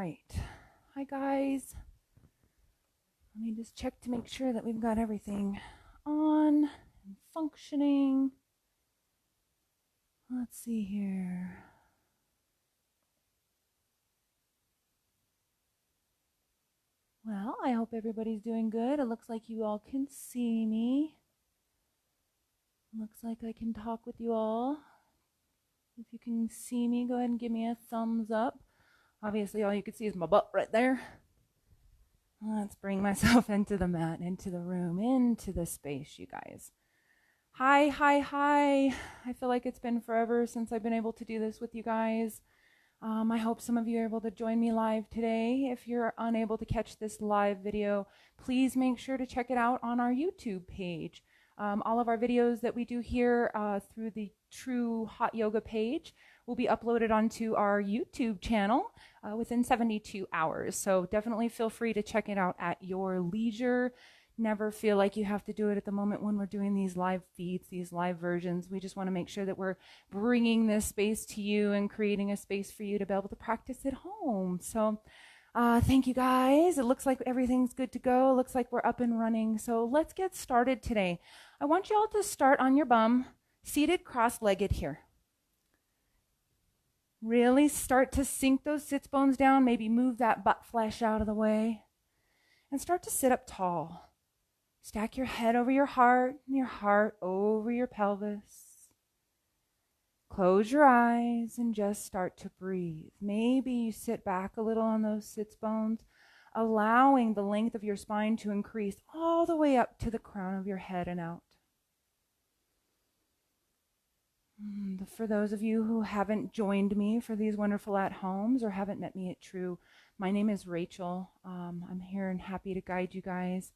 right. Hi, guys. Let me just check to make sure that we've got everything on and functioning. Let's see here. Well, I hope everybody's doing good. It looks like you all can see me. Looks like I can talk with you all. If you can see me, go ahead and give me a thumbs up. Obviously, all you can see is my butt right there. Let's bring myself into the mat, into the room, into the space, you guys. Hi, hi, hi. I feel like it's been forever since I've been able to do this with you guys. I hope some of you are able to join me live today. If you're unable to catch this live video, please make sure to check it out on our YouTube page. All of our videos that we do here through the True Hot Yoga page will be uploaded onto our YouTube channel within 72 hours. So definitely feel free to check it out at your leisure. Never feel like you have to do it at the moment when we're doing these live feeds, these live versions. We just want to make sure that we're bringing this space to you and creating a space for you to be able to practice at home. So thank you guys. It looks like everything's good to go. It looks like we're up and running. So let's get started today. I want you all to start on your bum, seated cross-legged here. Really start to sink those sits bones down. Maybe move that butt flesh out of the way. And start to sit up tall. Stack your head over your heart and your heart over your pelvis. Close your eyes and just start to breathe. Maybe you sit back a little on those sits bones, allowing the length of your spine to increase all the way up to the crown of your head and out. For those of you who haven't joined me for these wonderful at-homes or haven't met me at True, my name is Rachel. I'm here and happy to guide you guys.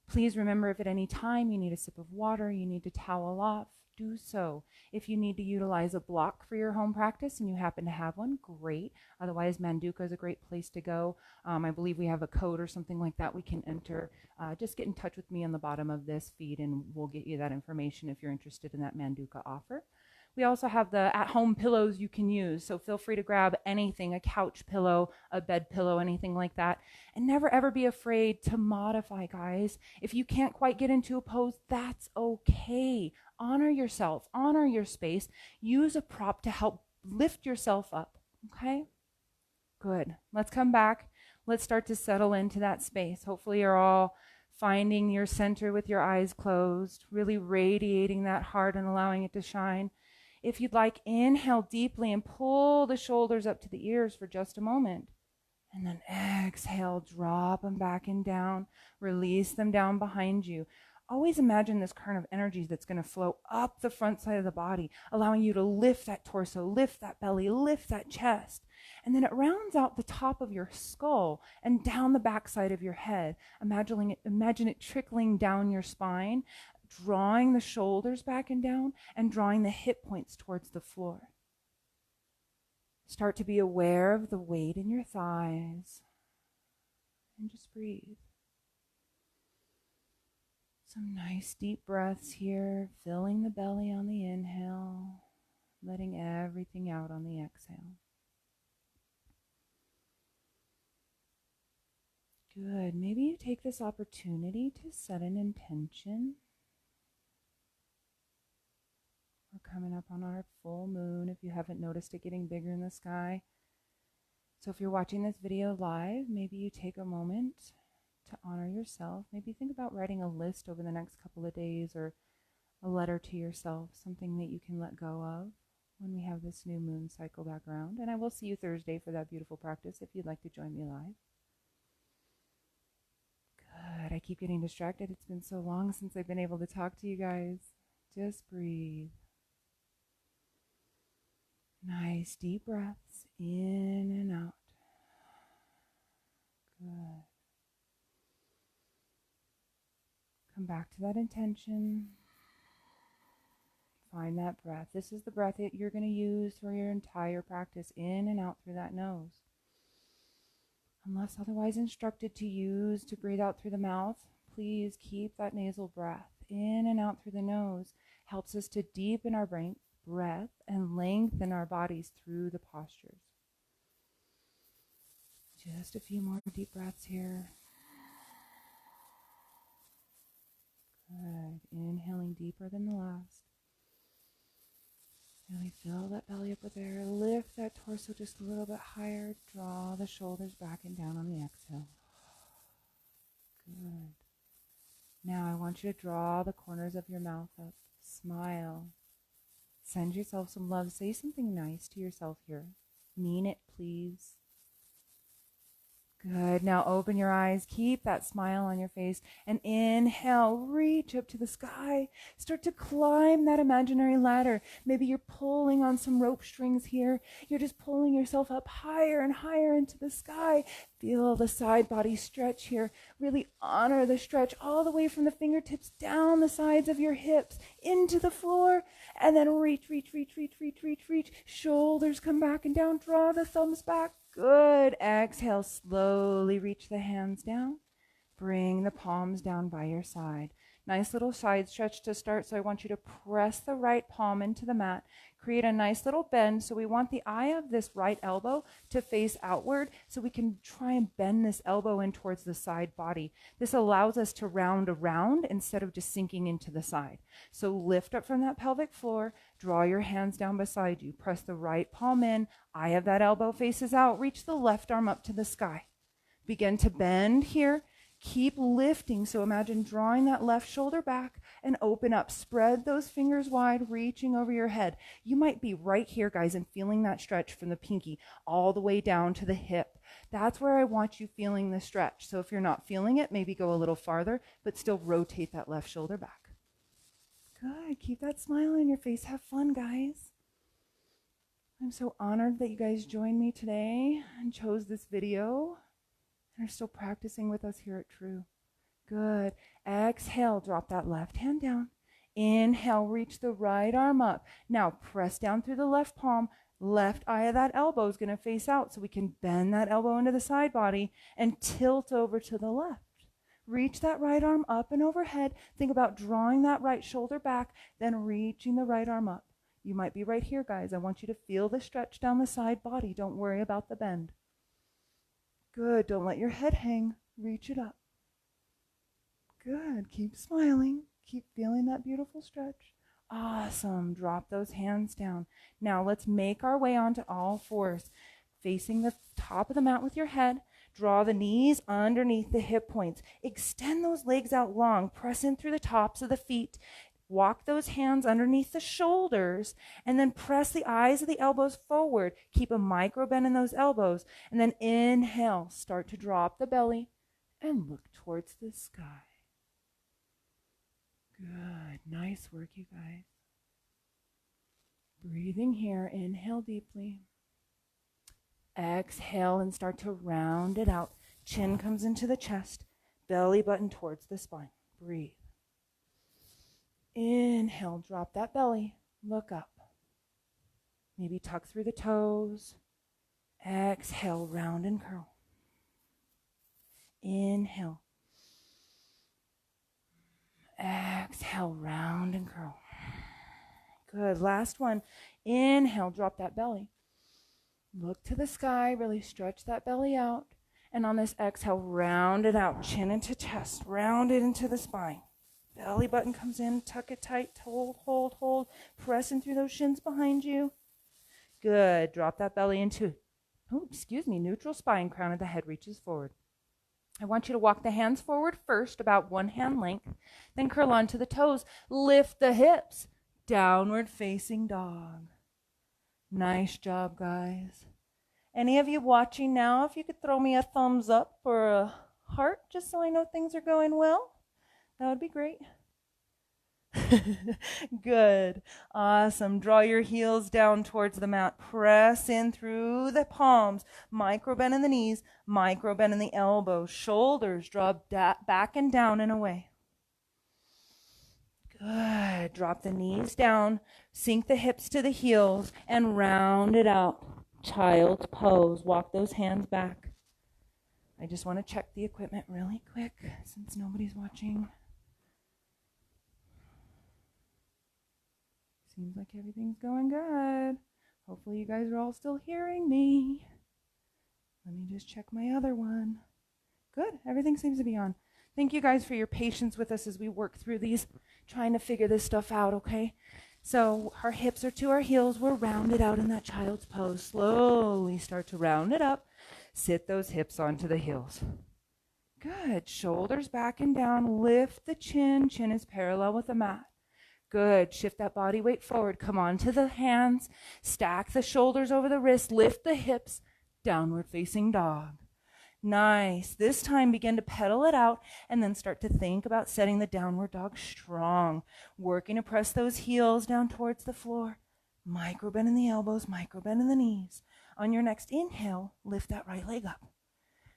Please remember, if at any time you need a sip of water, you need to towel off, do so. If you need to utilize a block for your home practice and you happen to have one, great. Otherwise, Manduka is a great place to go. I believe we have a code or something like that we can enter. Just get in touch with me on the bottom of this feed and we'll get you that information if you're interested in that Manduka offer. We also have the at-home pillows you can use, so feel free to grab anything, a couch pillow, a bed pillow, anything like that. And never ever be afraid to modify, guys. If you can't quite get into a pose, that's okay. Honor yourself, honor your space. Use a prop to help lift yourself up, okay? Good. Let's come back. Let's start to settle into that space. Hopefully you're all finding your center with your eyes closed, really radiating that heart and allowing it to shine. If you'd like, inhale deeply and pull the shoulders up to the ears for just a moment. And then exhale, drop them back and down. Release them down behind you. Always imagine this current of energy that's going to flow up the front side of the body, allowing you to lift that torso, lift that belly, lift that chest. And then it rounds out the top of your skull and down the back side of your head. Imagine it trickling down your spine, drawing the shoulders back and down, and drawing the hip points towards the floor. Start to be aware of the weight in your thighs, and just breathe. Some nice deep breaths here, filling the belly on the inhale, letting everything out on the exhale. Good. Maybe you take this opportunity to set an intention. We're coming up on our full moon, if you haven't noticed it getting bigger in the sky. So if you're watching this video live, maybe you take a moment to honor yourself. Maybe think about writing a list over the next couple of days, or a letter to yourself, something that you can let go of when we have this new moon cycle back around. And I will see you Thursday for that beautiful practice if you'd like to join me live. Good. I keep getting distracted. It's been so long since I've been able to talk to you guys. Just breathe. Nice deep breaths in and out. Good. Come back to that intention. Find that breath. This is the breath that you're going to use for your entire practice, in and out through that nose. Unless otherwise instructed to use to breathe out through the mouth, please keep that nasal breath in and out through the nose. Helps us to deepen our breath and lengthen our bodies through the postures. Just a few more deep breaths here. Good. Inhaling deeper than the last. Really fill that belly up with air. Lift that torso just a little bit higher. Draw the shoulders back and down on the exhale. Good. Now I want you to draw the corners of your mouth up. Smile. Send yourself some love. Say something nice to yourself here. Mean it, please. Good. Now open your eyes. Keep that smile on your face. And inhale. Reach up to the sky. Start to climb that imaginary ladder. Maybe you're pulling on some rope strings here. You're just pulling yourself up higher and higher into the sky. Feel the side body stretch here. Really honor the stretch all the way from the fingertips down the sides of your hips into the floor. And then reach, reach, reach, reach, reach, reach, reach. Shoulders come back and down. Draw the thumbs back. Good. Exhale, slowly reach the hands down. Bring the palms down by your side. Nice little side stretch to start. So I want you to press the right palm into the mat. Create a nice little bend. So we want the eye of this right elbow to face outward. So we can try and bend this elbow in towards the side body. This allows us to round around instead of just sinking into the side. So lift up from that pelvic floor. Draw your hands down beside you. Press the right palm in. Eye of that elbow faces out. Reach the left arm up to the sky. Begin to bend here. Keep lifting. So imagine drawing that left shoulder back and open up. Spread those fingers wide, reaching over your head. You might be right here, guys, and feeling that stretch from the pinky all the way down to the hip. That's where I want you feeling the stretch. So if you're not feeling it, maybe go a little farther, but still rotate that left shoulder back. Good. Keep that smile on your face. Have fun, guys. I'm so honored that you guys joined me today and chose this video and are still practicing with us here at True. Good. Exhale, drop that left hand down. Inhale, reach the right arm up. Now press down through the left palm. Left eye of that elbow is going to face out so we can bend that elbow into the side body and tilt over to the left. Reach that right arm up and overhead. Think about drawing that right shoulder back, then reaching the right arm up. You might be right here, guys. I want you to feel the stretch down the side body. Don't worry about the bend. Good. Don't let your head hang. Reach it up. Good. Keep smiling. Keep feeling that beautiful stretch. Awesome. Drop those hands down. Now let's make our way onto all fours. Facing the top of the mat with your head. Draw the knees underneath the hip points. Extend those legs out long. Press in through the tops of the feet. Walk those hands underneath the shoulders and then press the eyes of the elbows forward. Keep a micro bend in those elbows. And then inhale. Start to drop the belly and look towards the sky. Good. Nice work, you guys. Breathing here. Inhale deeply. Exhale and start to round it out. Chin comes into the chest. Belly button towards the spine. Breathe. Inhale, drop that belly. Look up. Maybe tuck through the toes. Exhale, round and curl. Inhale. Exhale, round and curl. Good. Last one. Inhale, drop that belly. Look to the sky. Really stretch that belly out. And on this exhale, round it out. Chin into chest. Round it into the spine. Belly button comes in, tuck it tight, hold, hold, hold. Pressing through those shins behind you. Good. Drop that belly into, neutral spine. Crown of the head reaches forward. I want you to walk the hands forward first, about one hand length. Then curl onto the toes. Lift the hips. Downward facing dog. Nice job, guys. Any of you watching now, if you could throw me a thumbs up or a heart, just so I know things are going well. That would be great. Good. Awesome. Draw your heels down towards the mat. Press in through the palms. Micro bend in the knees. Micro bend in the elbows. Shoulders drop back and down and away. Good. Drop the knees down. Sink the hips to the heels and round it out. Child's pose. Walk those hands back. I just want to check the equipment really quick since nobody's watching. Seems like everything's going good. Hopefully you guys are all still hearing me. Let me just check my other one. Good. Everything seems to be on. Thank you guys for your patience with us as we work through these, trying to figure this stuff out, okay? So our hips are to our heels. We're rounded out in that child's pose. Slowly start to round it up. Sit those hips onto the heels. Good. Shoulders back and down. Lift the chin. Chin is parallel with the mat. Good. Shift that body weight forward. Come onto the hands. Stack the shoulders over the wrist. Lift the hips. Downward facing dog. Nice. This time begin to pedal it out and then start to think about setting the downward dog strong. Working to press those heels down towards the floor. Micro bend in the elbows, micro bend in the knees. On your next inhale, lift that right leg up.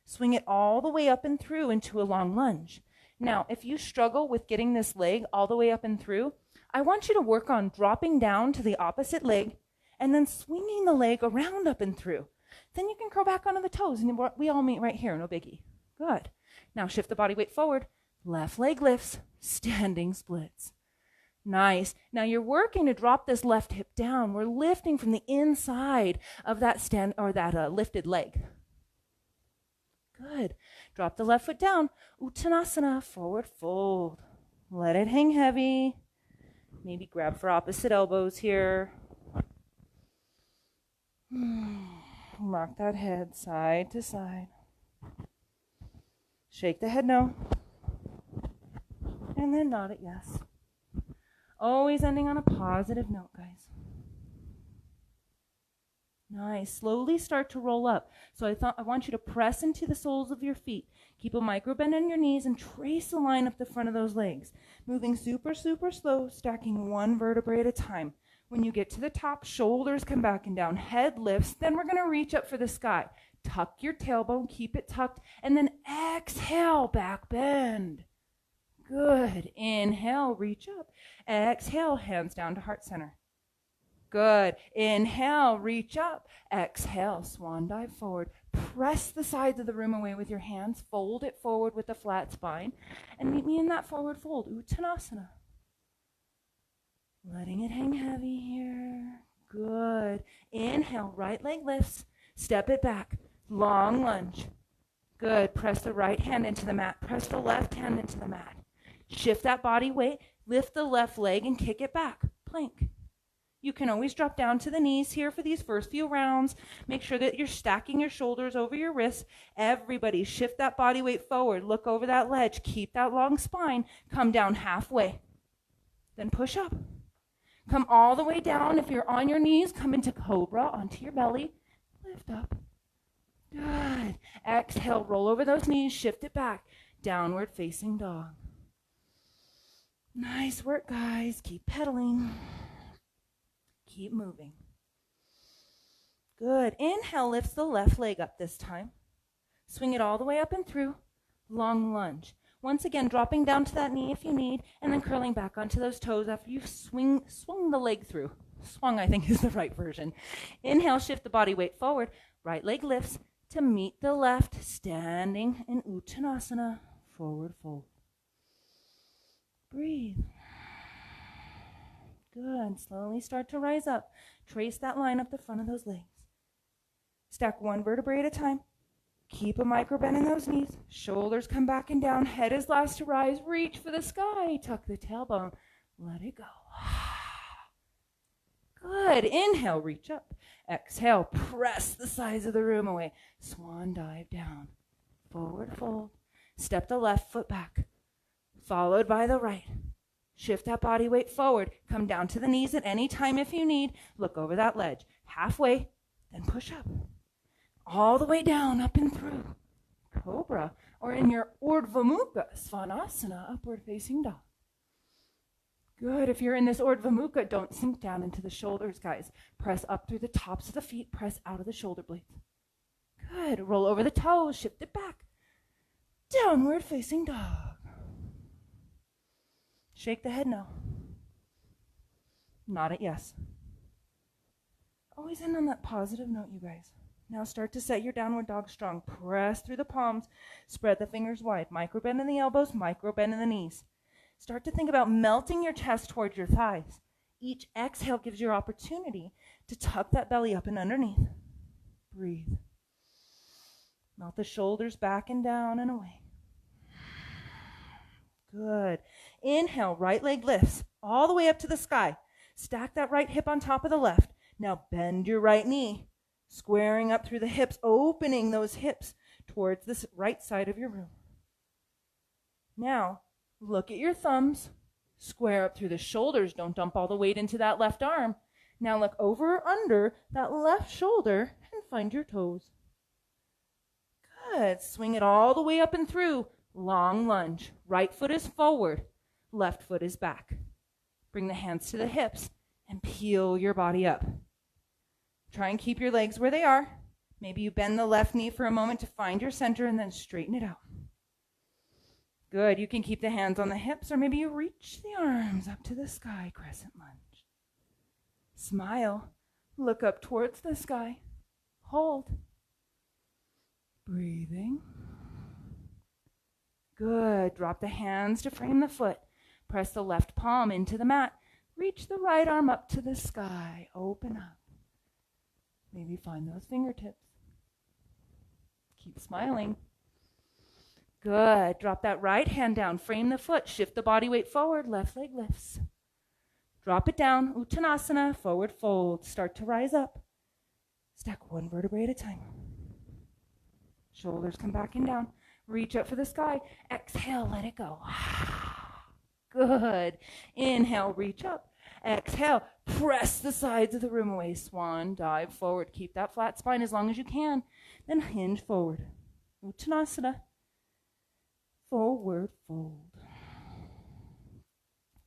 Swing it all the way up and through into a long lunge. Now, if you struggle with getting this leg all the way up and through, I want you to work on dropping down to the opposite leg and then swinging the leg around up and through. Then you can curl back onto the toes, and we all meet right here, no biggie. Good. Now shift the body weight forward. Left leg lifts, standing splits. Nice. Now you're working to drop this left hip down. We're lifting from the inside of that lifted leg. Good. Drop the left foot down. Uttanasana, forward fold. Let it hang heavy. Maybe grab for opposite elbows here. Rock that head side to side. Shake the head no. And then nod it yes. Always ending on a positive note, guys. Nice. Slowly start to roll up. So I want you to press into the soles of your feet. Keep a micro bend on your knees and trace a line up the front of those legs. Moving super, super slow, stacking one vertebrae at a time. When you get to the top, shoulders come back and down, head lifts. Then we're going to reach up for the sky. Tuck your tailbone, keep it tucked, and then exhale, back bend. Good. Inhale, reach up. Exhale, hands down to heart center. Good. Inhale, reach up. Exhale, swan dive forward. Press the sides of the room away with your hands. Fold it forward with a flat spine. And meet me in that forward fold, Uttanasana. Letting it hang heavy here. Good. Inhale, right leg lifts. Step it back. Long lunge. Good. Press the right hand into the mat. Press the left hand into the mat. Shift that body weight. Lift the left leg and kick it back. Plank. You can always drop down to the knees here for these first few rounds. Make sure that you're stacking your shoulders over your wrists. Everybody shift that body weight forward. Look over that ledge. Keep that long spine. Come down halfway. Then push up. Come all the way down. If you're on your knees, come into cobra, onto your belly. Lift up. Good. Exhale, roll over those knees, shift it back. Downward facing dog. Nice work, guys. Keep pedaling. Keep moving. Good. Inhale, lifts the left leg up this time. Swing it all the way up and through. Long lunge. Once again, dropping down to that knee if you need, and then curling back onto those toes after you've swung the leg through. Swung, I think, is the right version. Inhale, shift the body weight forward. Right leg lifts to meet the left, standing in Uttanasana, forward fold. Breathe. Good. Slowly start to rise up. Trace that line up the front of those legs. Stack one vertebrae at a time. Keep a micro bend in those knees. Shoulders come back and down. Head is last to rise. Reach for the sky. Tuck the tailbone. Let it go. Good. Inhale, reach up. Exhale, press the sides of the room away. Swan dive down. Forward fold. Step the left foot back. Followed by the right. Shift that body weight forward. Come down to the knees at any time if you need. Look over that ledge. Halfway, then push up. All the way down, up and through. Cobra, or in your Urdhva Mukha, Svanasana, upward facing dog. Good. If you're in this Urdhva Mukha, don't sink down into the shoulders, guys. Press up through the tops of the feet. Press out of the shoulder blades. Good. Roll over the toes. Shift it back. Downward facing dog. Shake the head no. Nod it yes. Always end on that positive note, you guys. Now start to set your downward dog strong. Press through the palms. Spread the fingers wide. Micro bend in the elbows. Micro bend in the knees. Start to think about melting your chest towards your thighs. Each exhale gives you opportunity to tuck that belly up and underneath. Breathe. Melt the shoulders back and down and away. Good. Inhale, right leg lifts all the way up to the sky. Stack that right hip on top of the left. Now bend your right knee, squaring up through the hips, opening those hips towards the right side of your room. Now, look at your thumbs. Square up through the shoulders. Don't dump all the weight into that left arm. Now look over or under that left shoulder and find your toes. Good. Swing it all the way up and through. Long lunge. Right foot is forward. Left foot is back. Bring the hands to the hips and peel your body up. Try and keep your legs where they are. Maybe you bend the left knee for a moment to find your center and then straighten it out. Good. You can keep the hands on the hips, or maybe you reach the arms up to the sky, crescent lunge. Smile. Look up towards the sky. Hold. Breathing. Good. Drop the hands to frame the foot. Press the left palm into the mat. Reach the right arm up to the sky. Open up. Maybe find those fingertips. Keep smiling. Good. Drop that right hand down. Frame the foot. Shift the body weight forward. Left leg lifts. Drop it down. Uttanasana. Forward fold. Start to rise up. Stack one vertebrae at a time. Shoulders come back and down. Reach up for the sky. Exhale. Let it go. Good. Inhale. Reach up. Exhale. Press the sides of the room away. Swan. Dive forward. Keep that flat spine as long as you can. Then hinge forward. Uttanasana. Forward fold.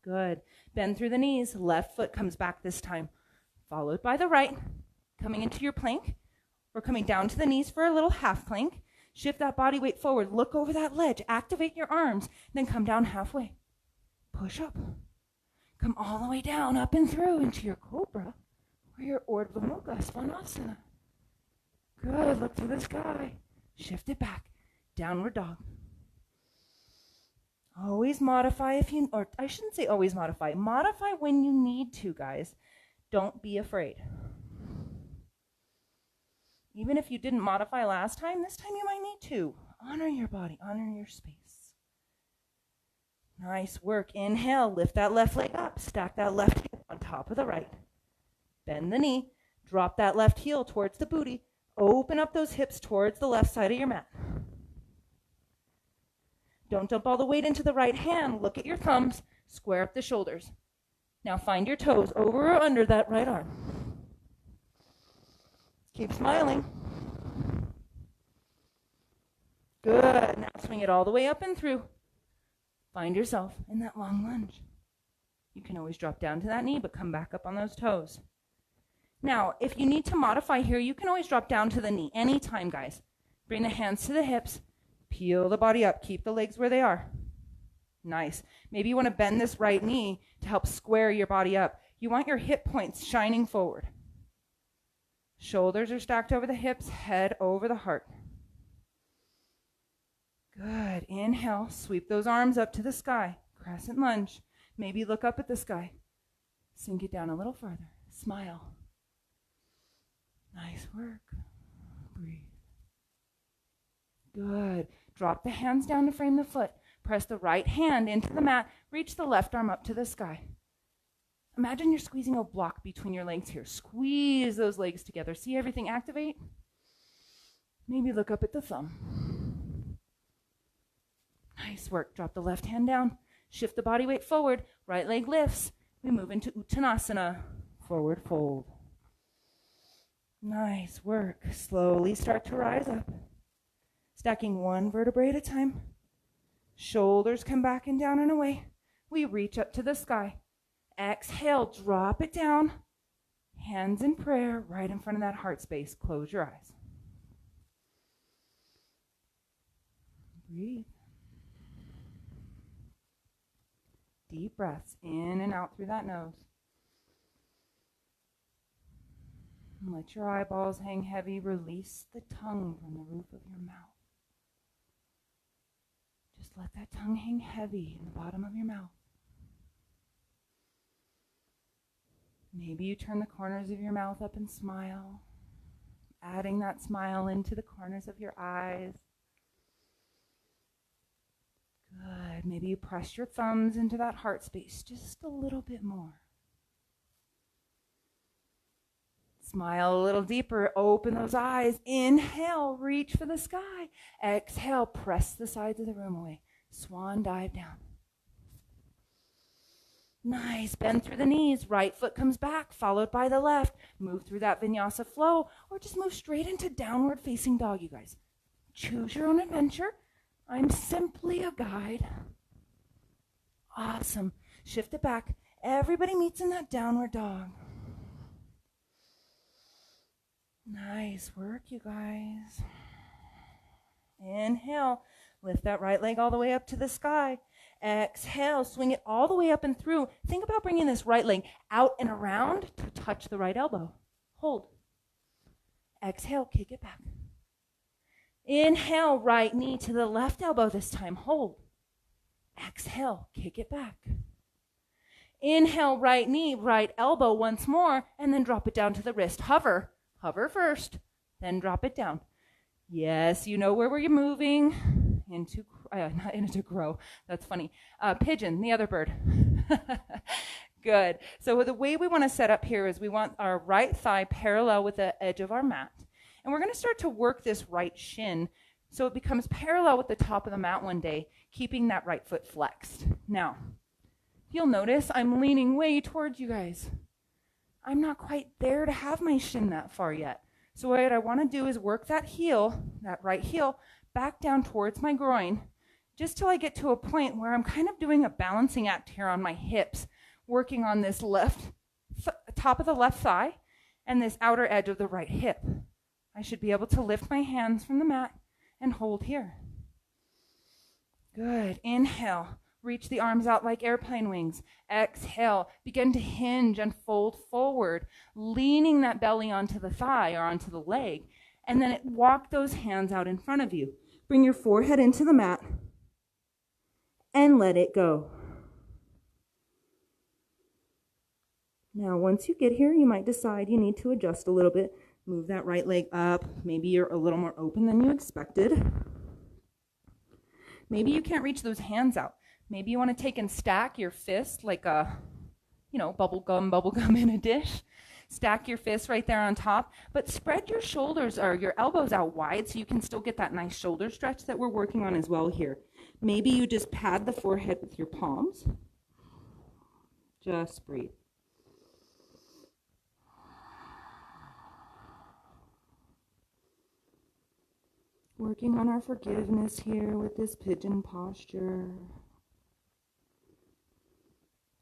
Good. Bend through the knees. Left foot comes back this time, followed by the right. Coming into your plank. Or coming down to the knees for a little half plank. Shift that body weight forward. Look over that ledge. Activate your arms. Then come down halfway. Push up. Come all the way down, up and through into your cobra or your Urdhva Mukha Svanasana. Good. Look to the sky. Shift it back. Downward dog. Always modify if you, or I shouldn't say always modify. Modify when you need to, guys. Don't be afraid. Even if you didn't modify last time, this time you might need to. Honor your body, honor your space. Nice work. Inhale, lift that left leg up. Stack that left hip on top of the right. Bend the knee. Drop that left heel towards the booty. Open up those hips towards the left side of your mat. Don't dump all the weight into the right hand. Look at your thumbs. Square up the shoulders. Now find your toes over or under that right arm. Keep smiling. Good. Now swing it all the way up and through. Find yourself in that long lunge. You can always drop down to that knee, but come back up on those toes. Now, if you need to modify here, you can always drop down to the knee anytime, guys. Bring the hands to the hips. Peel the body up. Keep the legs where they are. Nice. Maybe you want to bend this right knee to help square your body up. You want your hip points shining forward. Shoulders are stacked over the hips, head over the heart. Good. Inhale. Sweep those arms up to the sky. Crescent lunge. Maybe look up at the sky. Sink it down a little further. Smile. Nice work. Breathe. Good. Drop the hands down to frame the foot. Press the right hand into the mat. Reach the left arm up to the sky. Imagine you're squeezing a block between your legs here. Squeeze those legs together. See everything activate? Maybe look up at the thumb. Nice work. Drop the left hand down. Shift the body weight forward. Right leg lifts. We move into Uttanasana. Forward fold. Nice work. Slowly start to rise up. Stacking one vertebrae at a time. Shoulders come back and down and away. We reach up to the sky. Exhale, drop it down. Hands in prayer right in front of that heart space. Close your eyes. Breathe. Deep breaths in and out through that nose. And let your eyeballs hang heavy. Release the tongue from the roof of your mouth. Just let that tongue hang heavy in the bottom of your mouth. Maybe you turn the corners of your mouth up and smile. adding that smile into the corners of your eyes. Good. Maybe you press your thumbs into that heart space just a little bit more. Smile a little deeper. Open those eyes. Inhale, reach for the sky. Exhale, press the sides of the room away. Swan dive down. Nice. Bend through the knees. Right foot comes back, followed by the left. Move through that vinyasa flow, or just move straight into downward facing dog, you guys. Choose your own adventure. I'm simply a guide. Awesome. Shift it back. Everybody meets in that downward dog. Nice work, you guys. Inhale. Lift that right leg all the way up to the sky. Exhale. Swing it all the way up and through. Think about bringing this right leg out and around to touch the right elbow. Hold. Exhale. Kick it back. Inhale. Right knee to the left elbow this time. Hold. Exhale. Kick it back. Inhale. Right knee, right elbow once more, and then drop it down to the wrist. Hover. Hover first, then drop it down. Yes, you know where you're moving. Not into crow. That's funny. Pigeon, the other bird. Good. So the way we want to set up here is we want our right thigh parallel with the edge of our mat. And we're going to start to work this right shin so it becomes parallel with the top of the mat one day, keeping that right foot flexed. Now, you'll notice I'm leaning way towards you guys. I'm not quite there to have my shin that far yet. So what I want to do is work that heel, that right heel, back down towards my groin, just till I get to a point where I'm kind of doing a balancing act here on my hips, working on this top of the left thigh and this outer edge of the right hip. I should be able to lift my hands from the mat and hold here. Good. Inhale. Reach the arms out like airplane wings. Exhale. Begin to hinge and fold forward, leaning that belly onto the thigh or onto the leg. And then walk those hands out in front of you. Bring your forehead into the mat and let it go. Now, once you get here, you might decide you need to adjust a little bit. Move that right leg up. Maybe you're a little more open than you expected. Maybe you can't reach those hands out. Maybe you want to take and stack your fist like a, bubble gum in a dish. Stack your fist right there on top, but spread your shoulders or your elbows out wide so you can still get that nice shoulder stretch that we're working on as well here. Maybe you just pad the forehead with your palms. Just breathe. Working on our forgiveness here with this pigeon posture.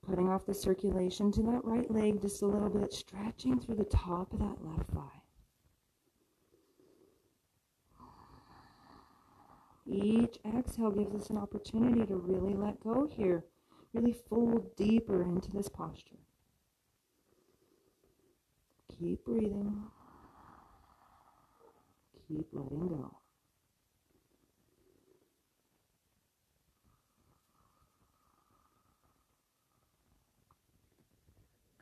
Cutting off the circulation to that right leg just a little bit, stretching through the top of that left thigh. Each exhale gives us an opportunity to really let go here, really fold deeper into this posture. Keep breathing. Keep letting go.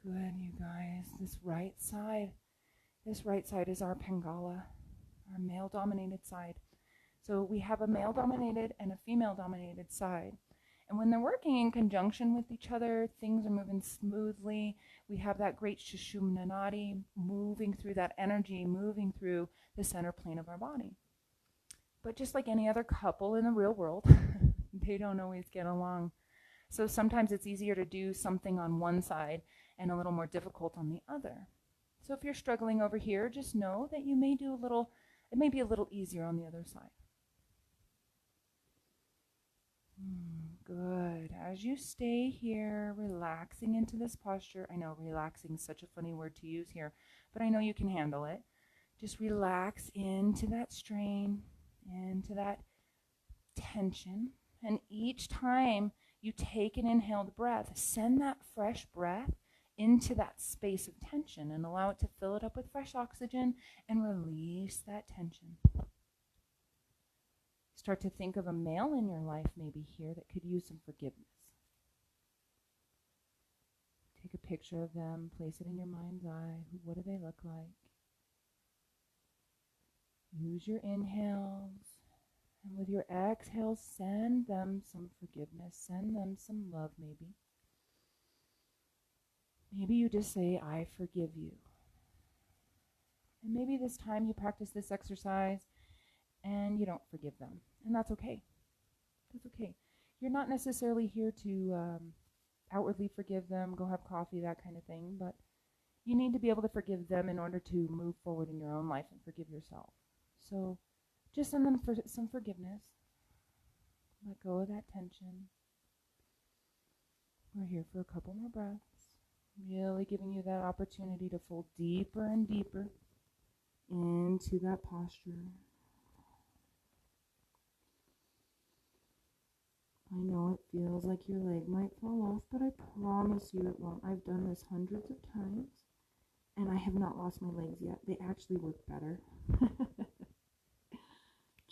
Good, you guys. This right side is our Pingala, our male-dominated side. So we have a male-dominated and a female-dominated side. And when they're working in conjunction with each other, things are moving smoothly. We have that great Sushumna Nadi moving through that energy, moving through the center plane of our body. But just like any other couple in the real world, they don't always get along. So sometimes it's easier to do something on one side and a little more difficult on the other. So if you're struggling over here, just know that it may be a little easier on the other side. Good. As you stay here, relaxing into this posture. I know relaxing is such a funny word to use here, but I know you can handle it. Just relax into that strain, into that tension. And each time you take an inhaled breath, send that fresh breath into that space of tension and allow it to fill it up with fresh oxygen and release that tension. Start to think of a male in your life maybe here that could use some forgiveness. Take a picture of them, place it in your mind's eye. What do they look like? Use your inhales. And with your exhales, send them some forgiveness. Send them some love, maybe. Maybe you just say, I forgive you. And maybe this time you practice this exercise and you don't forgive them. And that's okay. That's okay. You're not necessarily here to outwardly forgive them, go have coffee, that kind of thing, but you need to be able to forgive them in order to move forward in your own life and forgive yourself. So just send them some forgiveness. Let go of that tension. We're here for a couple more breaths. Really giving you that opportunity to fold deeper and deeper into that posture. I know it feels like your leg might fall off, but I promise you it won't. I've done this hundreds of times, and I have not lost my legs yet. They actually work better.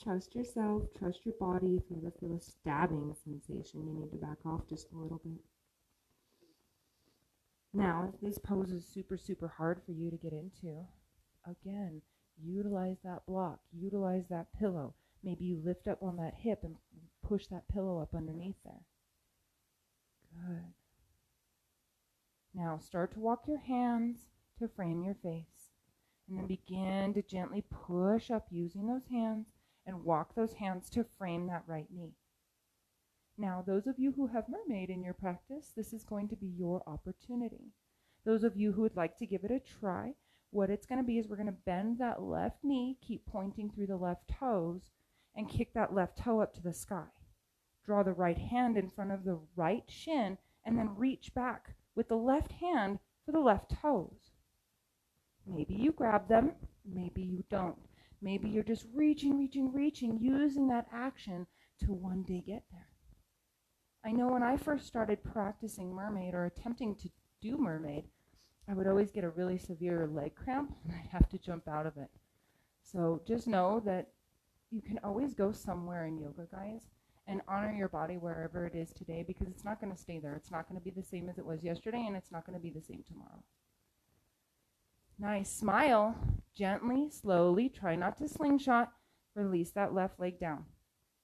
Trust yourself, trust your body. If you ever feel a stabbing sensation, you need to back off just a little bit. Now, if this pose is super, super hard for you to get into, again, utilize that block, utilize that pillow. Maybe you lift up on that hip and push that pillow up underneath there. Good. Now start to walk your hands to frame your face. And then begin to gently push up using those hands and walk those hands to frame that right knee. Now, those of you who have mermaid in your practice, this is going to be your opportunity. Those of you who would like to give it a try, what it's going to be is we're going to bend that left knee, keep pointing through the left toes, and kick that left toe up to the sky. Draw the right hand in front of the right shin, and then reach back with the left hand for the left toes. Maybe you grab them, maybe you don't. Maybe you're just reaching, using that action to one day get there. I know when I first started practicing mermaid or attempting to do mermaid, I would always get a really severe leg cramp and I'd have to jump out of it. So just know that you can always go somewhere in yoga, guys, and honor your body wherever it is today, because it's not going to stay there. It's not going to be the same as it was yesterday, and it's not going to be the same tomorrow. Nice. Smile. Gently, slowly. Try not to slingshot. Release that left leg down.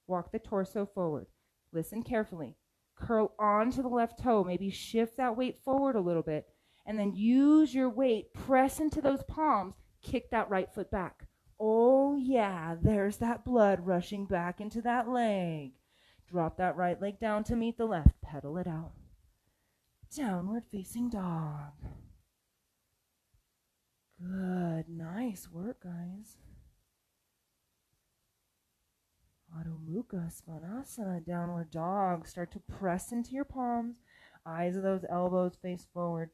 Walk the torso forward. Listen carefully. Curl onto the left toe. Maybe shift that weight forward a little bit. And then use your weight. Press into those palms. Kick that right foot back. Oh, yeah. There's that blood rushing back into that leg. Drop that right leg down to meet the left. Pedal it out. Downward facing dog. Good. Nice work, guys. Adho Mukha Svanasana, downward dog. Start to press into your palms. Eyes of those elbows face forward.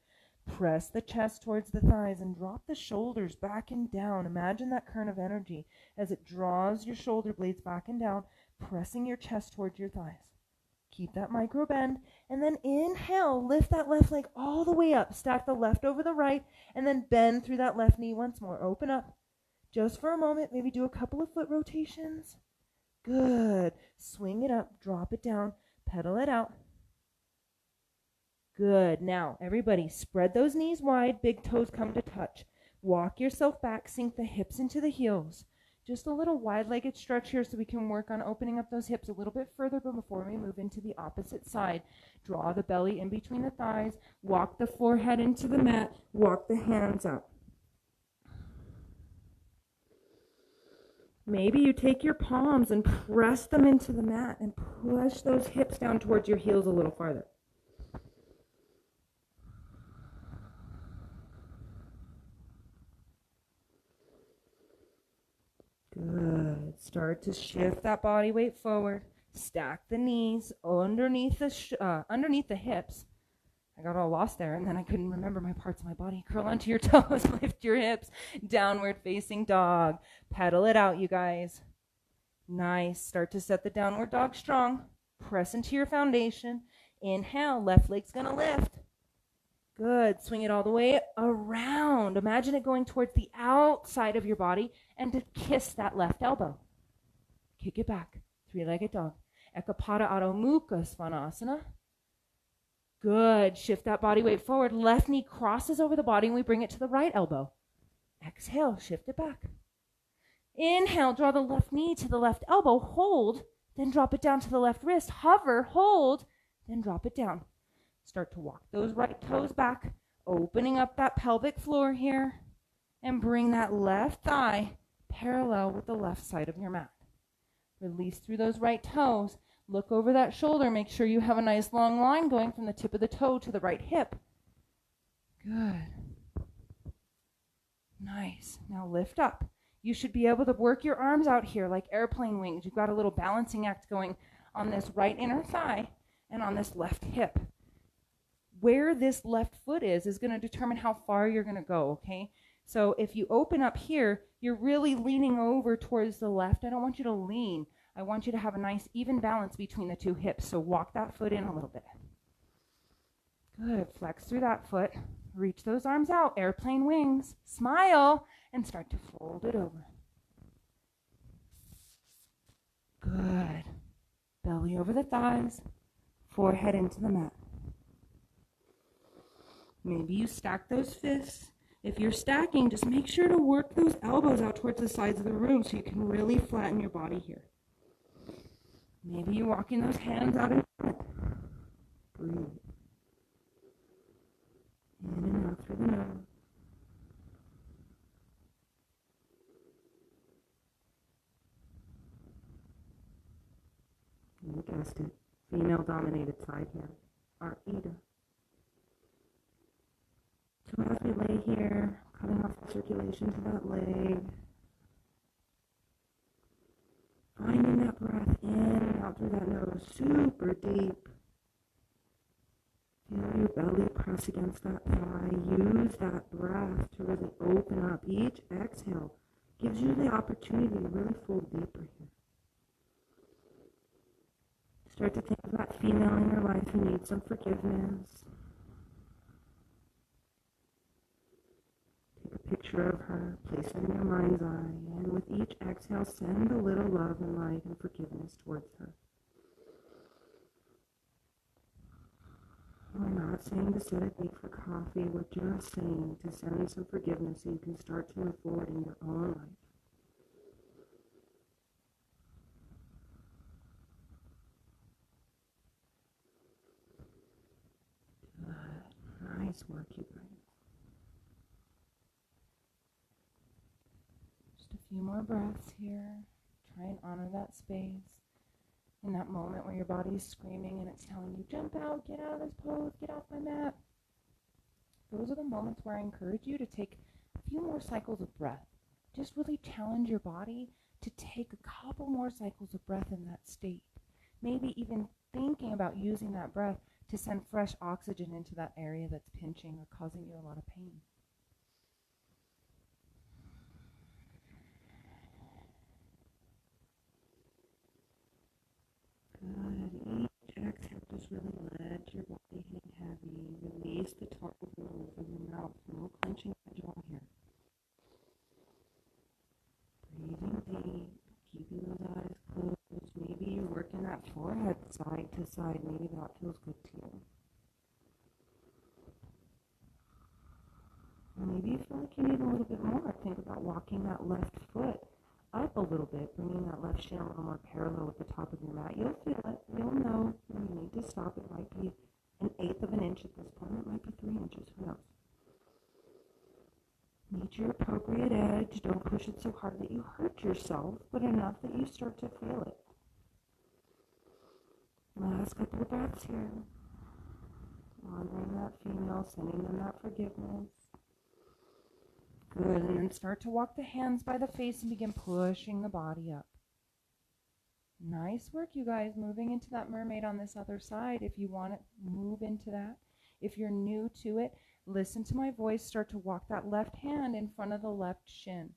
Press the chest towards the thighs and drop the shoulders back and down. Imagine that current of energy as it draws your shoulder blades back and down, pressing your chest towards your thighs. Keep that micro bend, and then inhale, lift that left leg all the way up. Stack the left over the right, and then bend through that left knee once more. Open up just for a moment. Maybe do a couple of foot rotations. Good. Swing it up, drop it down, pedal it out. Good. Now, everybody, spread those knees wide, big toes come to touch. Walk yourself back, sink the hips into the heels. Just a little wide-legged stretch here so we can work on opening up those hips a little bit further before we move into the opposite side. Draw the belly in between the thighs. Walk the forehead into the mat. Walk the hands up. Maybe you take your palms and press them into the mat and push those hips down towards your heels a little farther. Good. Start to shift that body weight forward. Stack the knees underneath the hips. I got all lost there, and then I couldn't remember my parts of my body. Curl onto your toes, lift your hips. Downward facing dog. Pedal it out, you guys. Nice. Start to set the downward dog strong. Press into your foundation. Inhale, left leg's going to lift. Good. Swing it all the way around. Imagine it going towards the outside of your body and to kiss that left elbow. Kick it back. Three-legged dog. Ekapada Adho Mukha Svanasana. Good. Shift that body weight forward. Left knee crosses over the body and we bring it to the right elbow. Exhale. Shift it back. Inhale, draw the left knee to the left elbow, hold, then drop it down to the left wrist, hover, hold, then drop it down. Start to walk those right toes back, opening up that pelvic floor here, and bring that left thigh parallel with the left side of your mat. Release through those right toes. Look over that shoulder. Make sure you have a nice long line going from the tip of the toe to the right hip. Good. Nice. Now lift up. You should be able to work your arms out here like airplane wings. You've got a little balancing act going on this right inner thigh and on this left hip. Where this left foot is going to determine how far you're going to go, okay? So if you open up here, you're really leaning over towards the left. I don't want you to lean. I want you to have a nice even balance between the two hips. So walk that foot in a little bit. Good. Flex through that foot. Reach those arms out. Airplane wings. Smile. And start to fold it over. Good. Belly over the thighs. Forehead into the mat. Maybe you stack those fists. If you're stacking, just make sure to work those elbows out towards the sides of the room so you can really flatten your body here. Maybe you're walking those hands out in front. Breathe. In and out through the nose. You guessed it. Female-dominated side here. Our Ida. So as we lay here, cutting off the circulation to that leg, finding that breath in and out through that nose, super deep. Feel your belly press against that thigh. Use that breath to really open up. Each exhale gives you the opportunity to really fold deeper here. Start to think of that female in your life who needs some forgiveness. Take a picture of her, place it in your mind's eye, and with each exhale, send a little love and light and forgiveness towards her. We're not saying to sit at date for coffee, we're just saying to send some forgiveness so you can start to move forward in your own life. Good. Nice work, you guys. Just a few more breaths here. Try and honor that space. In that moment where your body's screaming and it's telling you, jump out, get out of this pose, get off my mat. Those are the moments where I encourage you to take a few more cycles of breath. Just really challenge your body to take a couple more cycles of breath in that state. Maybe even thinking about using that breath to send fresh oxygen into that area that's pinching or causing you a lot of pain. Good. Each exhale, just really let your body hang heavy. Release the top of the roof of your mouth. No clenching the jaw here. Breathing deep, keeping those eyes closed. Maybe you're working that forehead side to side. Maybe that feels good to you. Or maybe you feel like you need a little bit more. Think about walking that left foot up a little bit, bringing that left shin a little more parallel with the top of your mat. You'll feel it. You'll know when you need to stop. It might be 1/8 of an inch at this point. It might be 3 inches. Who knows? Meet your appropriate edge. Don't push it so hard that you hurt yourself, but enough that you start to feel it. Last couple of breaths here. Honoring that female, sending them that forgiveness. Good, and then start to walk the hands by the face and begin pushing the body up. Nice work, you guys, moving into that mermaid on this other side. If you want to move into that. If you're new to it, listen to my voice. Start to walk that left hand in front of the left shin.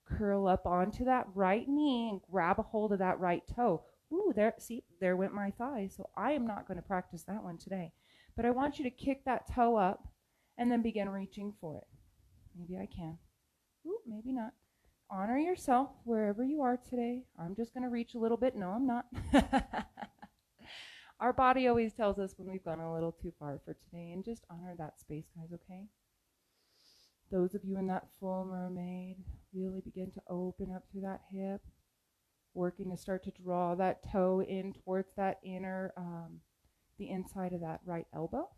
Curl up onto that right knee and grab a hold of that right toe. Ooh, there went my thigh. So I am not going to practice that one today. But I want you to kick that toe up and then begin reaching for it. Maybe I can. Ooh, maybe not. Honor yourself wherever you are today. I'm just going to reach a little bit. No, I'm not. Our body always tells us when we've gone a little too far for today, and just honor that space, guys, okay? Those of you in that full mermaid, really begin to open up through that hip, working to start to draw that toe in towards that inner, the inside of that right elbow.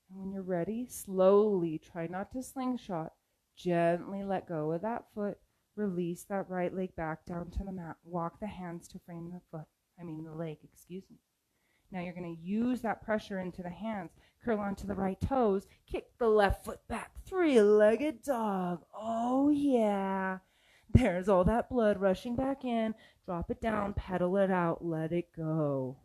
And when you're ready, slowly, try not to slingshot, gently let go of that foot, release that right leg back down to the mat, walk the hands to frame the leg, excuse me. Now you're going to use that pressure into the hands, curl onto the right toes, kick the left foot back, three-legged dog. Oh yeah. There's all that blood rushing back in. Drop it down, pedal it out, let it go.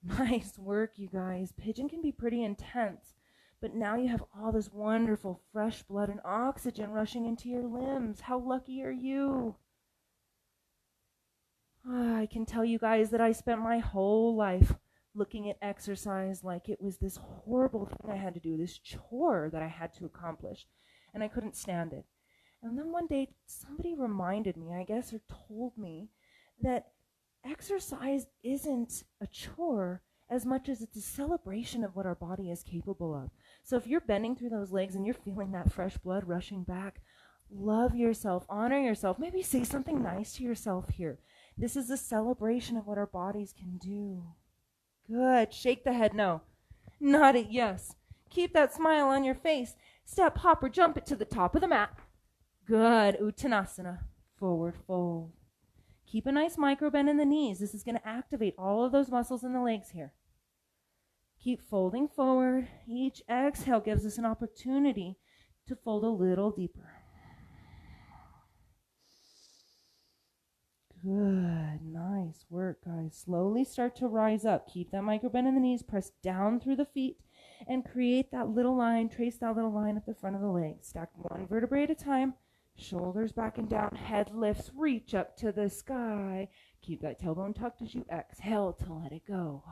Nice work, you guys. Pigeon can be pretty intense, but now you have all this wonderful fresh blood and oxygen rushing into your limbs. How lucky are you? I can tell you guys that I spent my whole life looking at exercise like it was this horrible thing I had to do, this chore that I had to accomplish, and I couldn't stand it. And then one day, somebody reminded me, I guess, or told me that exercise isn't a chore as much as it's a celebration of what our body is capable of. So if you're bending through those legs and you're feeling that fresh blood rushing back, love yourself, honor yourself, maybe say something nice to yourself here. This is a celebration of what our bodies can do. Good. Shake the head no. Nod it yes. Keep that smile on your face. Step, hop, or jump it to the top of the mat. Good. Uttanasana. Forward fold. Keep a nice micro bend in the knees. This is going to activate all of those muscles in the legs here. Keep folding forward. Each exhale gives us an opportunity to fold a little deeper. Good. Nice work, guys. Slowly start to rise up. Keep that micro bend in the knees. Press down through the feet and create that little line. Trace that little line up the front of the leg. Stack one vertebrae at a time. Shoulders back and down. Head lifts. Reach up to the sky. Keep that tailbone tucked as you exhale to let it go.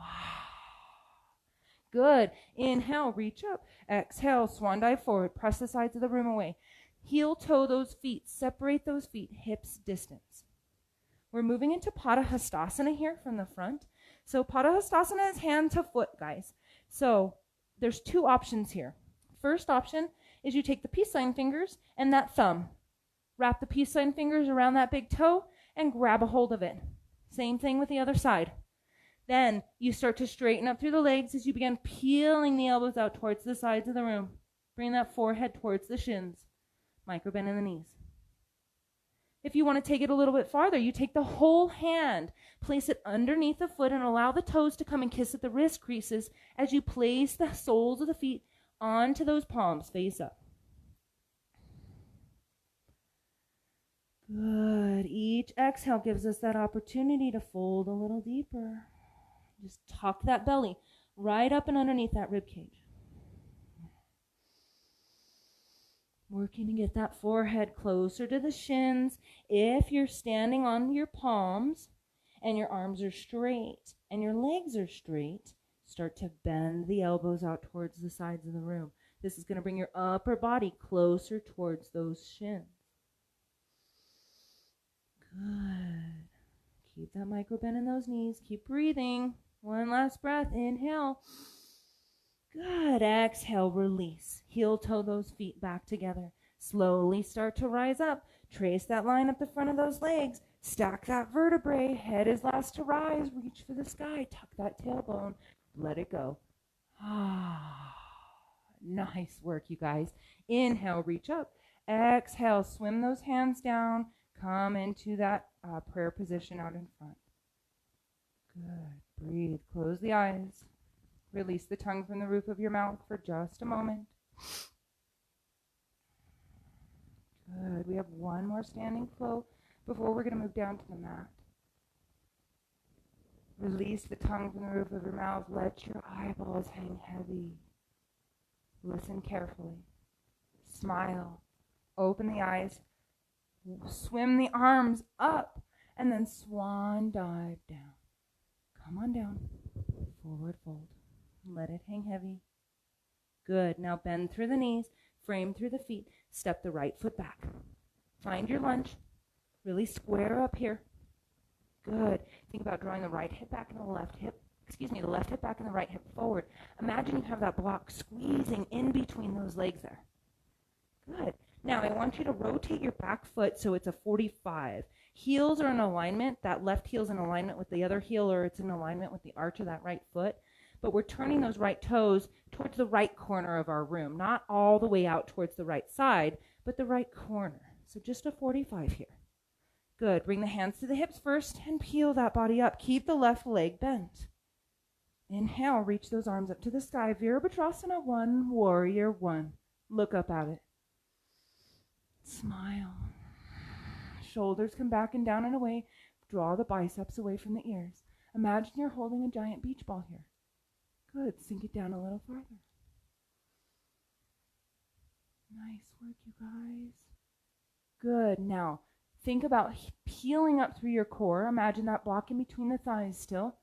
Good. Inhale. Reach up. Exhale. Swan dive forward. Press the sides of the room away. Heel toe those feet. Separate those feet. Hips distance. We're moving into Padahastasana here from the front. So Padahastasana is hand to foot, guys. So there's two options here. First option is you take the peace sign fingers and that thumb. Wrap the peace sign fingers around that big toe and grab a hold of it. Same thing with the other side. Then you start to straighten up through the legs as you begin peeling the elbows out towards the sides of the room. Bring that forehead towards the shins. Micro bend in the knees. If you want to take it a little bit farther, you take the whole hand, place it underneath the foot, and allow the toes to come and kiss at the wrist creases as you place the soles of the feet onto those palms, face up. Good. Each exhale gives us that opportunity to fold a little deeper. Just tuck that belly right up and underneath that rib cage. Working to get that forehead closer to the shins. If you're standing on your palms and your arms are straight and your legs are straight, start to bend the elbows out towards the sides of the room. This is going to bring your upper body closer towards those shins. Good. Keep that micro bend in those knees. Keep breathing. One last breath. Inhale. Good. Exhale, release. Heel toe those feet back together. Slowly start to rise up. Trace that line up the front of those legs. Stack that vertebrae. Head is last to rise. Reach for the sky. Tuck that tailbone. Let it go. Nice work, you guys. Inhale, reach up. Exhale, swim those hands down. Come into that prayer position out in front. Good. Breathe. Close the eyes. Release the tongue from the roof of your mouth for just a moment. Good. We have one more standing flow before we're going to move down to the mat. Release the tongue from the roof of your mouth. Let your eyeballs hang heavy. Listen carefully. Smile. Open the eyes. Swim the arms up. And then swan dive down. Come on down. Forward fold. Let it hang heavy. Good. Now bend through the knees, frame through the feet, step the right foot back. Find your lunge. Really square up here. Good. Think about drawing the right hip back and the left hip the left hip back and the right hip forward. Imagine you have that block squeezing in between those legs there. Good. Now I want you to rotate your back foot so it's a 45. Heels are in alignment. That left heel's in alignment with the other heel, or it's in alignment with the arch of that right foot. But we're turning those right toes towards the right corner of our room. Not all the way out towards the right side, but the right corner. So just a 45 here. Good. Bring the hands to the hips first and peel that body up. Keep the left leg bent. Inhale, reach those arms up to the sky. Virabhadrasana 1, Warrior 1. Look up at it. Smile. Shoulders come back and down and away. Draw the biceps away from the ears. Imagine you're holding a giant beach ball here. Good. Sink it down a little farther. Nice work, you guys. Good. Now, think about peeling up through your core. Imagine that block in between the thighs still.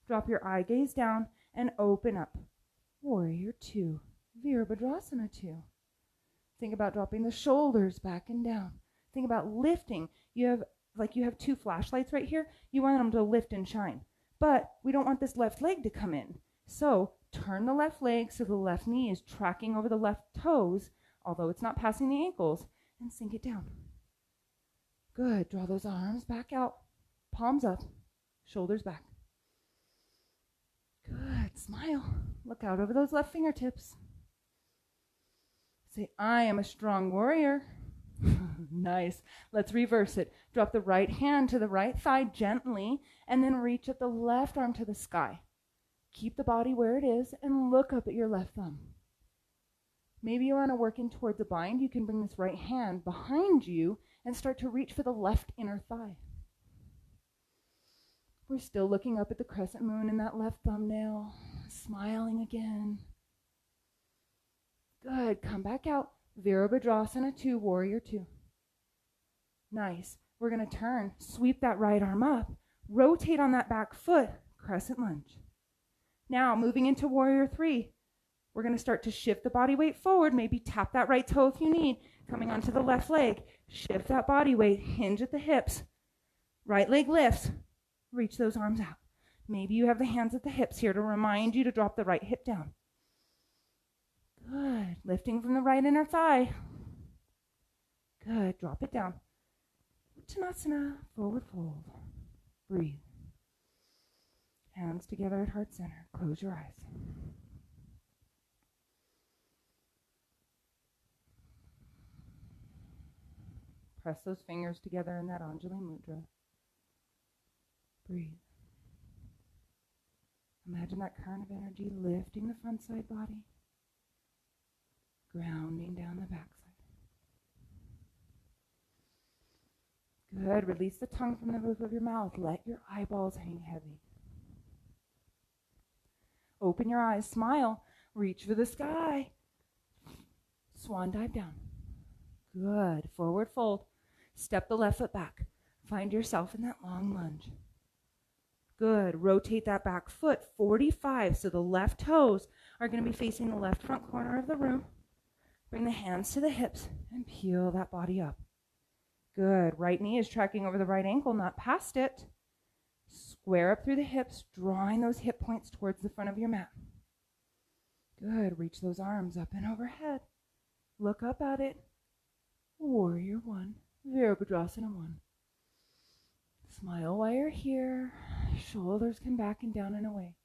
Drop your eye gaze down and open up. Warrior 2. Virabhadrasana 2. Think about dropping the shoulders back and down. Think about lifting. You have two flashlights right here. You want them to lift and shine. But we don't want this left leg to come in. So turn the left leg so the left knee is tracking over the left toes, although it's not passing the ankles, and sink it down. Good. Draw those arms back out. Palms up. Shoulders back. Good. Smile. Look out over those left fingertips. Say, I am a strong warrior. Nice. Let's reverse it. Drop the right hand to the right thigh gently, and then reach up the left arm to the sky. Keep the body where it is, and look up at your left thumb. Maybe you want to work in towards a bind. You can bring this right hand behind you and start to reach for the left inner thigh. We're still looking up at the crescent moon in that left thumbnail, smiling again. Good. Come back out. Virabhadrasana 2, Warrior 2. Nice. We're going to turn. Sweep that right arm up. Rotate on that back foot. Crescent lunge. Now, moving into Warrior 3. We're going to start to shift the body weight forward. Maybe tap that right toe if you need. Coming onto the left leg. Shift that body weight. Hinge at the hips. Right leg lifts. Reach those arms out. Maybe you have the hands at the hips here to remind you to drop the right hip down. Good. Lifting from the right inner thigh. Good. Drop it down. Uttanasana, forward fold. Breathe. Hands together at heart center. Close your eyes. Press those fingers together in that Anjali Mudra. Breathe. Imagine that current of energy lifting the front side body, grounding down the back side. Good. Release the tongue from the roof of your mouth. Let your eyeballs hang heavy. Open your eyes. Smile. Reach for the sky. Swan dive down. Good. Forward fold. Step the left foot back. Find yourself in that long lunge. Good. Rotate that back foot 45 so the left toes are going to be facing the left front corner of the room. Bring the hands to the hips and peel that body up. Good. Right knee is tracking over the right ankle, not past it. Square up through the hips, drawing those hip points towards the front of your mat. Good. Reach those arms up and overhead. Look up at it. Warrior 1. Virabhadrasana 1. Smile while you're here. Shoulders come back and down and away.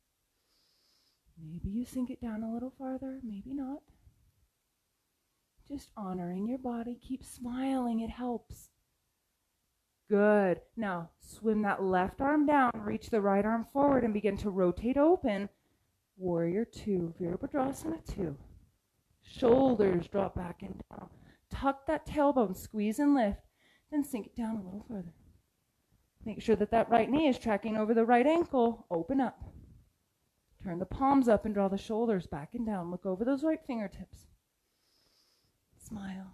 Maybe you sink it down a little farther, maybe not. Just honoring your body. Keep smiling, it helps. Good. Now, swim that left arm down, reach the right arm forward, and begin to rotate open. Warrior 2, Virabhadrasana 2. Shoulders drop back and down. Tuck that tailbone, squeeze and lift, then sink it down a little further. Make sure that that right knee is tracking over the right ankle. Open up. Turn the palms up and draw the shoulders back and down. Look over those right fingertips. Smile.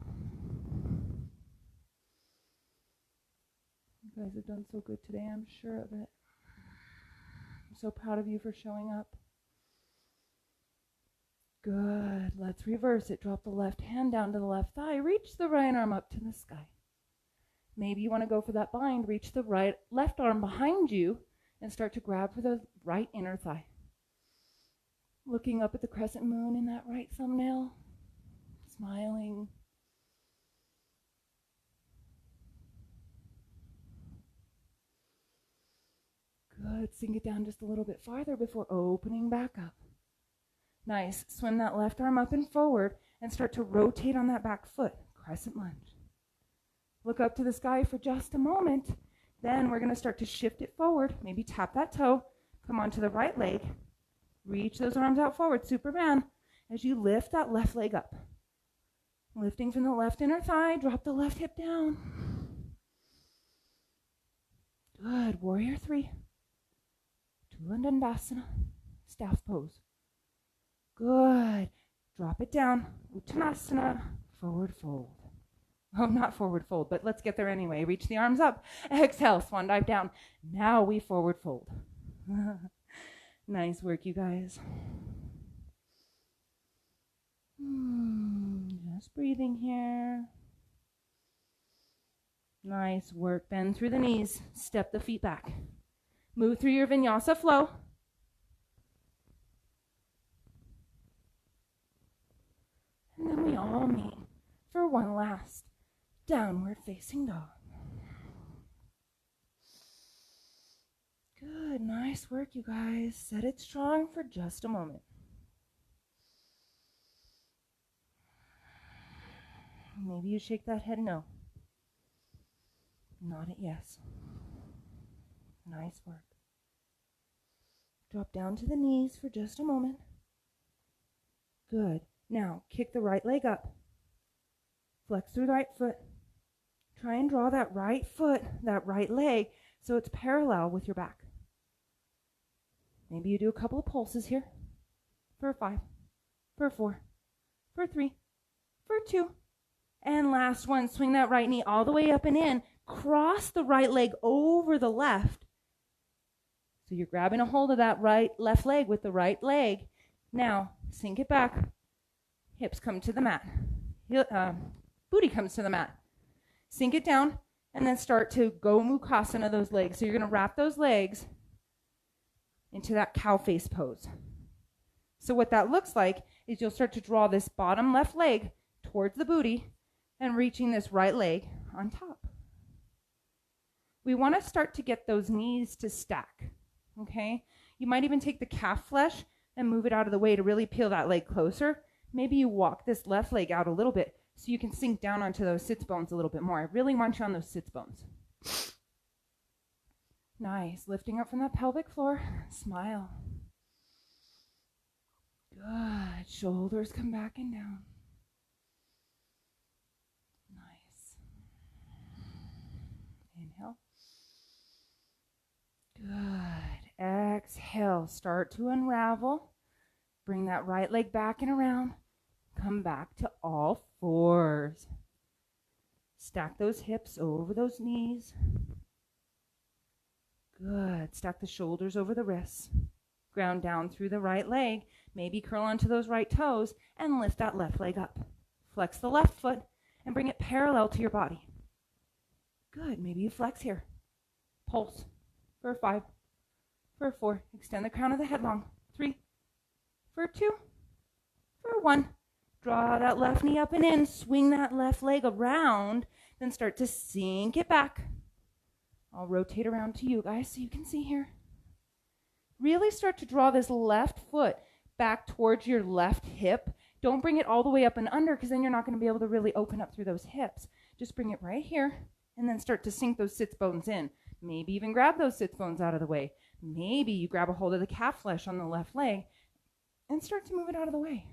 You guys have done so good today, I'm sure of it. I'm so proud of you for showing up. Good. Let's reverse it. Drop the left hand down to the left thigh. Reach the right arm up to the sky. Maybe you want to go for that bind. Reach the left arm behind you and start to grab for the right inner thigh. Looking up at the crescent moon in that right thumbnail, smiling. Good. Sink it down just a little bit farther before opening back up. Nice. Swim that left arm up and forward and start to rotate on that back foot. Crescent lunge. Look up to the sky for just a moment. Then we're going to start to shift it forward. Maybe tap that toe. Come onto the right leg. Reach those arms out forward. Superman. As you lift that left leg up. Lifting from the left inner thigh. Drop the left hip down. Good. Warrior 3. Tula Dandasana. Staff pose. Good. Drop it down. Uttanasana. Forward fold. Oh, not forward fold, but let's get there anyway. Reach the arms up. Exhale, swan dive down. Now we forward fold. Nice work, you guys. Just breathing here. Nice work. Bend through the knees. Step the feet back. Move through your vinyasa flow. And then we all meet for one last downward facing dog. Good, nice work, you guys. Set it strong for just a moment. Maybe you shake that head no. Nod it yes. Nice work. Drop down to the knees for just a moment. Good. Now, kick the right leg up. Flex through the right foot. Try and draw that right foot, that right leg, so it's parallel with your back. Maybe you do a couple of pulses here. For 5, for 4, for 3, for 2. And last one, swing that right knee all the way up and in. Cross the right leg over the left. So you're grabbing a hold of that left leg with the right leg. Now, sink it back. Hips come to the mat. Booty comes to the mat. Sink it down, and then start to go Mukhasana those legs. So you're going to wrap those legs into that cow face pose. So what that looks like is you'll start to draw this bottom left leg towards the booty and reaching this right leg on top. We want to start to get those knees to stack, okay? You might even take the calf flesh and move it out of the way to really peel that leg closer. Maybe you walk this left leg out a little bit so you can sink down onto those sits bones a little bit more. I really want you on those sits bones. Nice. Lifting up from that pelvic floor. Smile. Good. Shoulders come back and down. Nice. Inhale. Good. Exhale. Start to unravel. Bring that right leg back and around. Come back to all fours. Stack those hips over those knees. Good. Stack the shoulders over the wrists. Ground down through the right leg. Maybe curl onto those right toes and lift that left leg up. Flex the left foot and bring it parallel to your body. Good. Maybe you flex here. Pulse for 5, for 4. Extend the crown of the head long. 3, for 2, for 1. Draw that left knee up and in. Swing that left leg around. Then start to sink it back. I'll rotate around to you guys so you can see here. Really start to draw this left foot back towards your left hip. Don't bring it all the way up and under because then you're not going to be able to really open up through those hips. Just bring it right here and then start to sink those sits bones in. Maybe even grab those sits bones out of the way. Maybe you grab a hold of the calf flesh on the left leg and start to move it out of the way.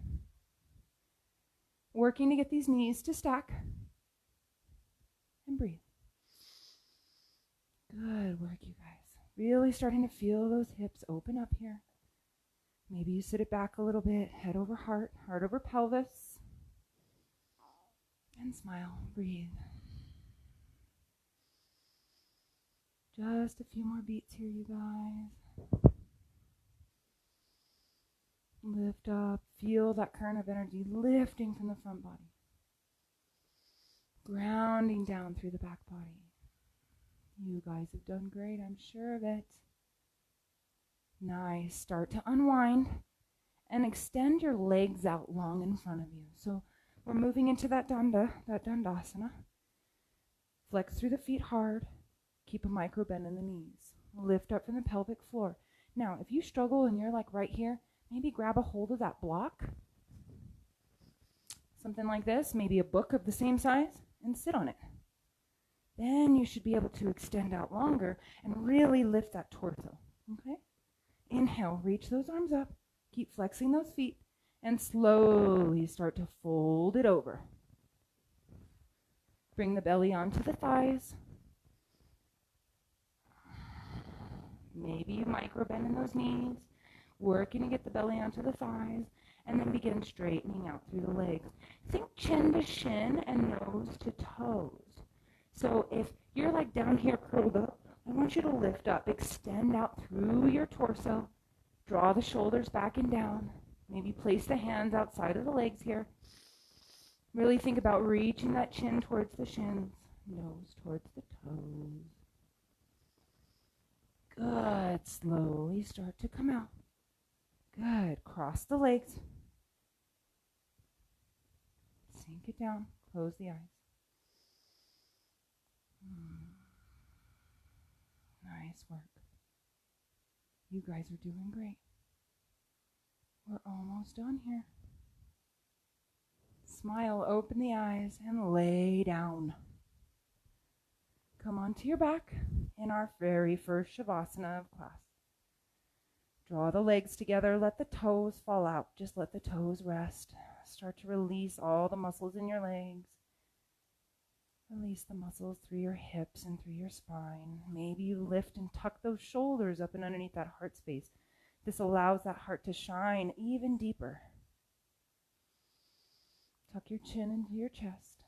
Working to get these knees to stack. And breathe. Good work, you guys. Really starting to feel those hips open up here. Maybe you sit it back a little bit, head over heart, heart over pelvis. And smile, breathe. Just a few more beats here, you guys. Lift up, feel that current of energy lifting from the front body. Grounding down through the back body. You guys have done great, I'm sure of it. Nice. Start to unwind And extend your legs out long in front of you. So we're moving into that Dandasana. Flex through the feet hard. Keep a micro bend in the knees. Lift up from the pelvic floor. Now, if you struggle and you're like right here, maybe grab a hold of that block. Something like this, maybe a book of the same size, and sit on it. Then you should be able to extend out longer and really lift that torso. Okay? Inhale, reach those arms up. Keep flexing those feet and slowly start to fold it over. Bring the belly onto the thighs. Maybe you micro bend in those knees, working to get the belly onto the thighs, and then begin straightening out through the legs. Think chin to shin and nose to toes. So if you're like down here curled up, I want you to lift up, extend out through your torso, draw the shoulders back and down. Maybe place the hands outside of the legs here. Really think about reaching that chin towards the shins, nose towards the toes. Good. Slowly start to come out. Good. Cross the legs. Sink it down. Close the eyes. Nice work. You guys are doing great. We're almost done here. Smile, open the eyes, and lay down. Come onto your back in our very first Shavasana of class. Draw the legs together, let the toes fall out. Just let the toes rest. Start to release all the muscles in your legs. Release the muscles through your hips and through your spine. Maybe you lift and tuck those shoulders up and underneath that heart space. This allows that heart to shine even deeper. Tuck your chin into your chest.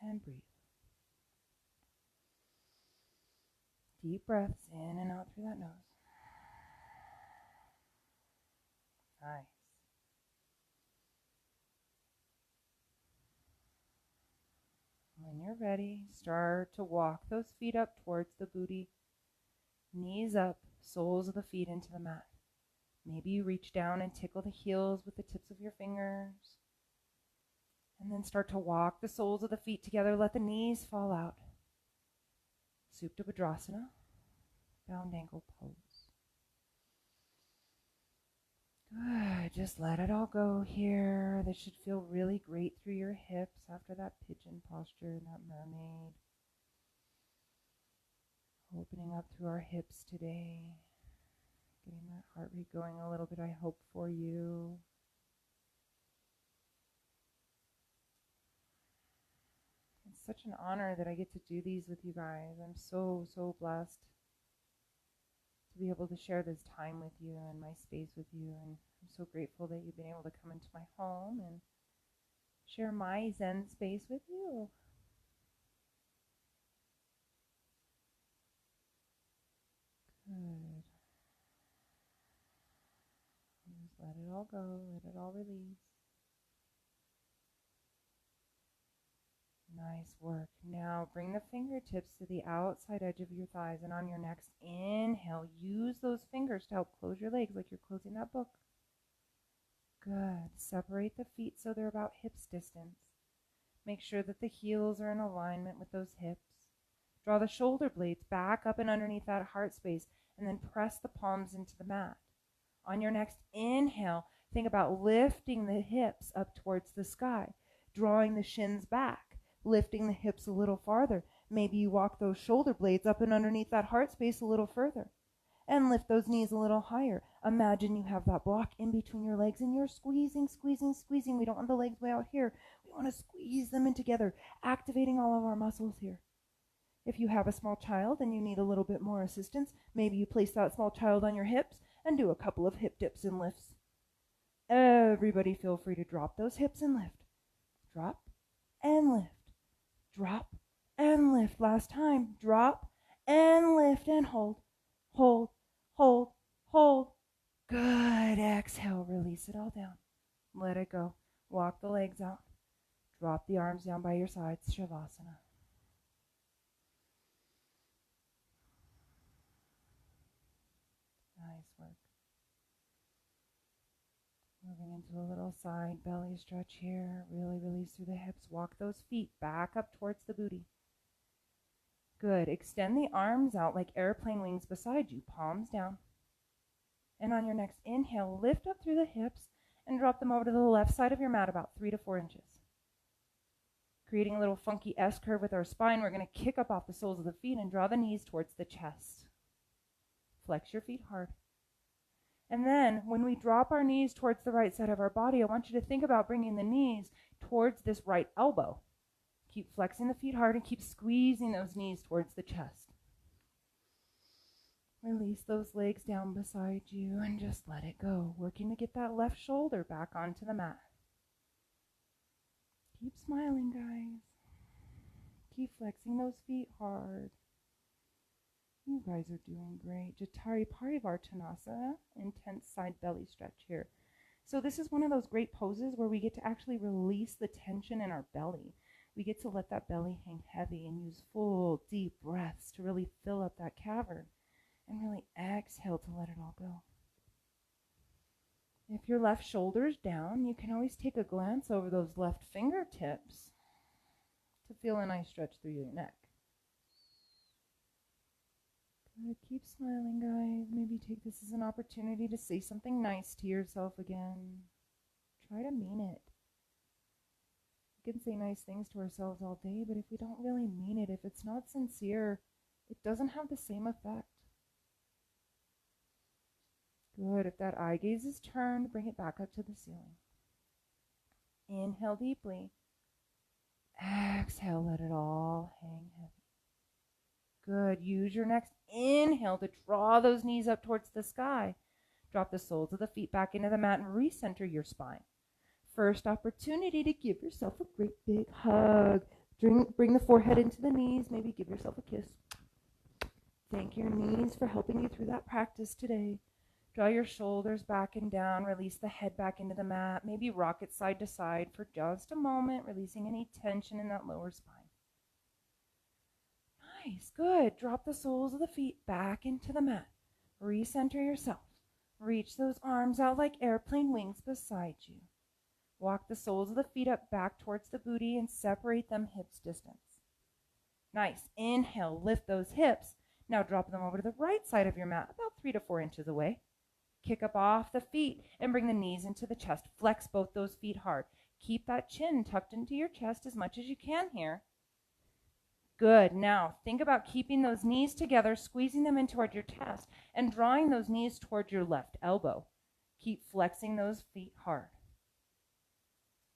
And breathe. Deep breaths in and out through that nose. Nice. When you're ready, start to walk those feet up towards the booty. Knees up, soles of the feet into the mat. Maybe you reach down and tickle the heels with the tips of your fingers. And then start to walk the soles of the feet together. Let the knees fall out. Supta Badrasana, bound ankle pose. Good. Just let it all go here. This should feel really great through your hips after that pigeon posture and that mermaid. Opening up through our hips today. Getting that heart rate going a little bit, I hope, for you. It's such an honor that I get to do these with you guys. I'm so, so blessed to be able to share this time with you and my space with you. And I'm so grateful that you've been able to come into my home and share my Zen space with you. Good. Just let it all go. Let it all release. Nice work. Now bring the fingertips to the outside edge of your thighs, and on your next inhale, use those fingers to help close your legs like you're closing that book. Good. Separate the feet so they're about hips distance. Make sure that the heels are in alignment with those hips. Draw the shoulder blades back up and underneath that heart space, and then press the palms into the mat. On your next inhale, think about lifting the hips up towards the sky, drawing the shins back. Lifting the hips a little farther. Maybe you walk those shoulder blades up and underneath that heart space a little further. And lift those knees a little higher. Imagine you have that block in between your legs and you're squeezing, squeezing, squeezing. We don't want the legs way out here. We want to squeeze them in together, activating all of our muscles here. If you have a small child and you need a little bit more assistance, maybe you place that small child on your hips and do a couple of hip dips and lifts. Everybody feel free to drop those hips and lift. Drop and lift. Drop and lift. Last time. Drop and lift and hold. Hold, hold, hold. Good. Exhale. Release it all down. Let it go. Walk the legs out. Drop the arms down by your sides. Shavasana. Nice work. Moving into a little side belly stretch here. Really release through the hips. Walk those feet back up towards the booty. Good. Extend the arms out like airplane wings beside you, palms down. And on your next inhale, lift up through the hips and drop them over to the left side of your mat about 3 to 4 inches. Creating a little funky S curve with our spine, we're going to kick up off the soles of the feet and draw the knees towards the chest. Flex your feet hard. And then when we drop our knees towards the right side of our body, I want you to think about bringing the knees towards this right elbow. Keep flexing the feet hard and keep squeezing those knees towards the chest. Release those legs down beside you and just let it go. Working to get that left shoulder back onto the mat. Keep smiling, guys. Keep flexing those feet hard. You guys are doing great. Jatari Parivartanasana, intense side belly stretch here. So this is one of those great poses where we get to actually release the tension in our belly. We get to let that belly hang heavy and use full, deep breaths to really fill up that cavern and really exhale to let it all go. If your left shoulder's down, you can always take a glance over those left fingertips to feel a nice stretch through your neck. Good. Keep smiling, guys. Maybe take this as an opportunity to say something nice to yourself again. Try to mean it. We can say nice things to ourselves all day, but if we don't really mean it, if it's not sincere, it doesn't have the same effect. Good. If that eye gaze is turned, bring it back up to the ceiling. Inhale deeply. Exhale, let it all hang heavy. Good. Use your next inhale to draw those knees up towards the sky. Drop the soles of the feet back into the mat and recenter your spine. First opportunity to give yourself a great big hug. Bring the forehead into the knees. Maybe give yourself a kiss. Thank your knees for helping you through that practice today. Draw your shoulders back and down. Release the head back into the mat. Maybe rock it side to side for just a moment, releasing any tension in that lower spine. Nice, good. Drop the soles of the feet back into the mat. Recenter yourself. Reach those arms out like airplane wings beside you. Walk the soles of the feet up back towards the booty and separate them hips distance. Nice. Inhale, lift those hips. Now drop them over to the right side of your mat, about 3 to 4 inches away. Kick up off the feet and bring the knees into the chest. Flex both those feet hard. Keep that chin tucked into your chest as much as you can here. Good. Now, think about keeping those knees together, squeezing them in toward your chest, and drawing those knees toward your left elbow. Keep flexing those feet hard.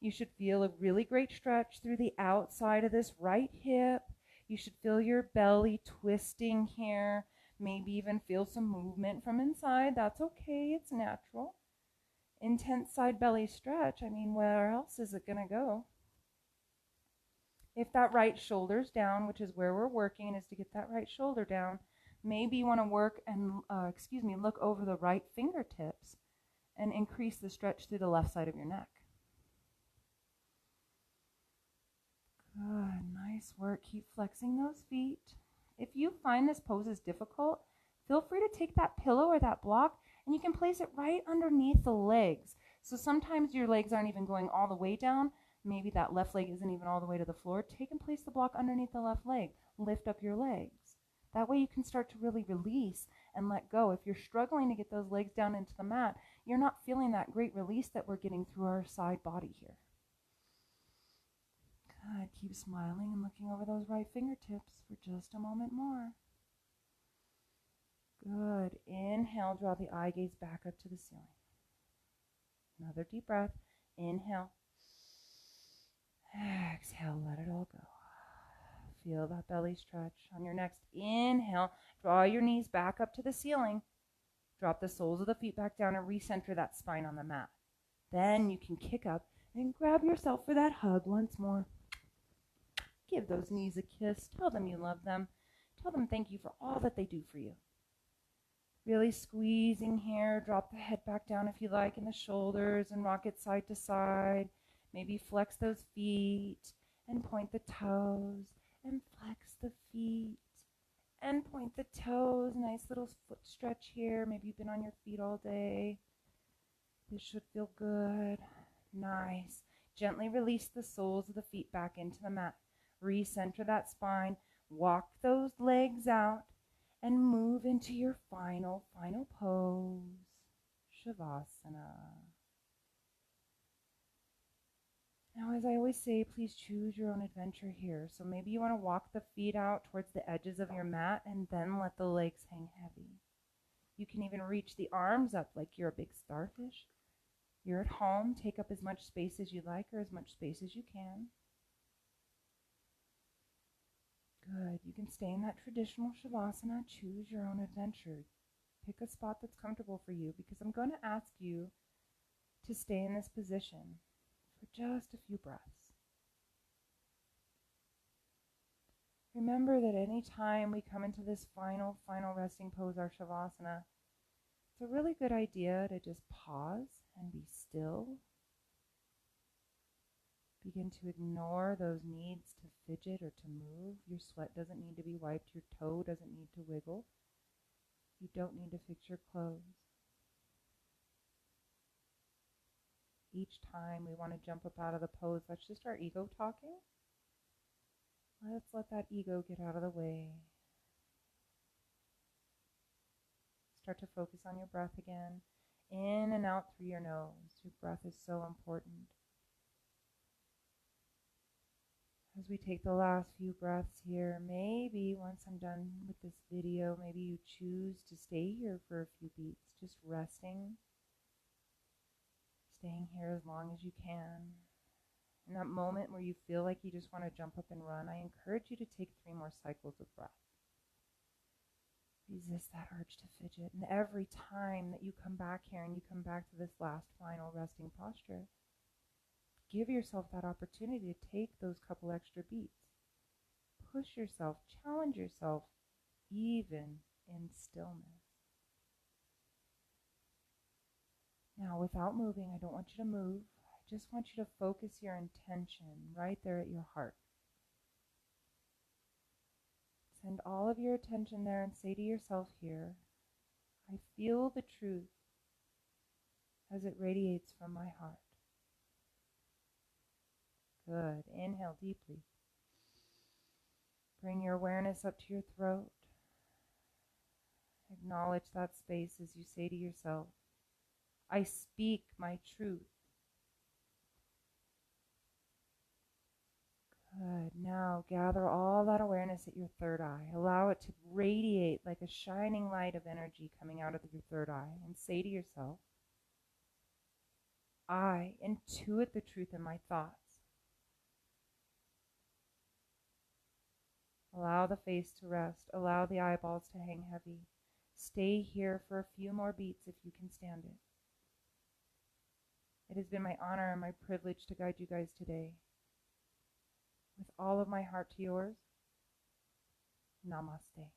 You should feel a really great stretch through the outside of this right hip. You should feel your belly twisting here. Maybe even feel some movement from inside. That's okay. It's natural. Intense side belly stretch. I mean, where else is it going to go? If that right shoulder's down, which is where we're working, is to get that right shoulder down, maybe you want to work and, look over the right fingertips and increase the stretch through the left side of your neck. Good, nice work. Keep flexing those feet. If you find this pose is difficult, feel free to take that pillow or that block and you can place it right underneath the legs. So sometimes your legs aren't even going all the way down. Maybe that left leg isn't even all the way to the floor. Take and place the block underneath the left leg. Lift up your legs. That way you can start to really release and let go. If you're struggling to get those legs down into the mat, you're not feeling that great release that we're getting through our side body here. Good. Keep smiling and looking over those right fingertips for just a moment more. Good. Inhale, draw the eye gaze back up to the ceiling. Another deep breath. Inhale. Exhale, let it all go. Feel that belly stretch. On your next inhale, draw your knees back up to the ceiling. Drop the soles of the feet back down and recenter that spine on the mat. Then you can kick up and grab yourself for that hug once more. Give those knees a kiss. Tell them you love them. Tell them thank you for all that they do for you. Really squeezing here. Drop the head back down if you like, and the shoulders, and rock it side to side. Maybe flex those feet and point the toes and flex the feet and point the toes. Nice little foot stretch here. Maybe you've been on your feet all day. This should feel good. Nice. Gently release the soles of the feet back into the mat. Recenter that spine. Walk those legs out and move into your final pose, Shavasana. Now, as I always say, please choose your own adventure here. So maybe you want to walk the feet out towards the edges of your mat and then let the legs hang heavy. You can even reach the arms up like you're a big starfish. You're at home. Take up as much space as you like or as much space as you can. Good. You can stay in that traditional Shavasana. Choose your own adventure. Pick a spot that's comfortable for you because I'm going to ask you to stay in this position for just a few breaths. Remember that any time we come into this final resting pose, our Shavasana, it's a really good idea to just pause and be still. Begin to ignore those needs to fidget or to move. Your sweat doesn't need to be wiped. Your toe doesn't need to wiggle. You don't need to fix your clothes. Each time we want to jump up out of the pose, that's just our ego talking. Let's let that ego get out of the way. Start to focus on your breath again. In and out through your nose. Your breath is so important. As we take the last few breaths here, maybe once I'm done with this video, maybe you choose to stay here for a few beats, just resting, staying here as long as you can. In that moment where you feel like you just want to jump up and run, I encourage you to take 3 more cycles of breath. Resist that urge to fidget. And every time that you come back here and you come back to this last final resting posture, give yourself that opportunity to take those couple extra beats. Push yourself, challenge yourself, even in stillness. Now, without moving, I don't want you to move. I just want you to focus your intention right there at your heart. Send all of your attention there and say to yourself here, I feel the truth as it radiates from my heart. Good. Inhale deeply. Bring your awareness up to your throat. Acknowledge that space as you say to yourself, I speak my truth. Good. Now gather all that awareness at your third eye. Allow it to radiate like a shining light of energy coming out of your third eye. And say to yourself, I intuit the truth in my thoughts. Allow the face to rest. Allow the eyeballs to hang heavy. Stay here for a few more beats if you can stand it. It has been my honor and my privilege to guide you guys today. With all of my heart to yours, namaste.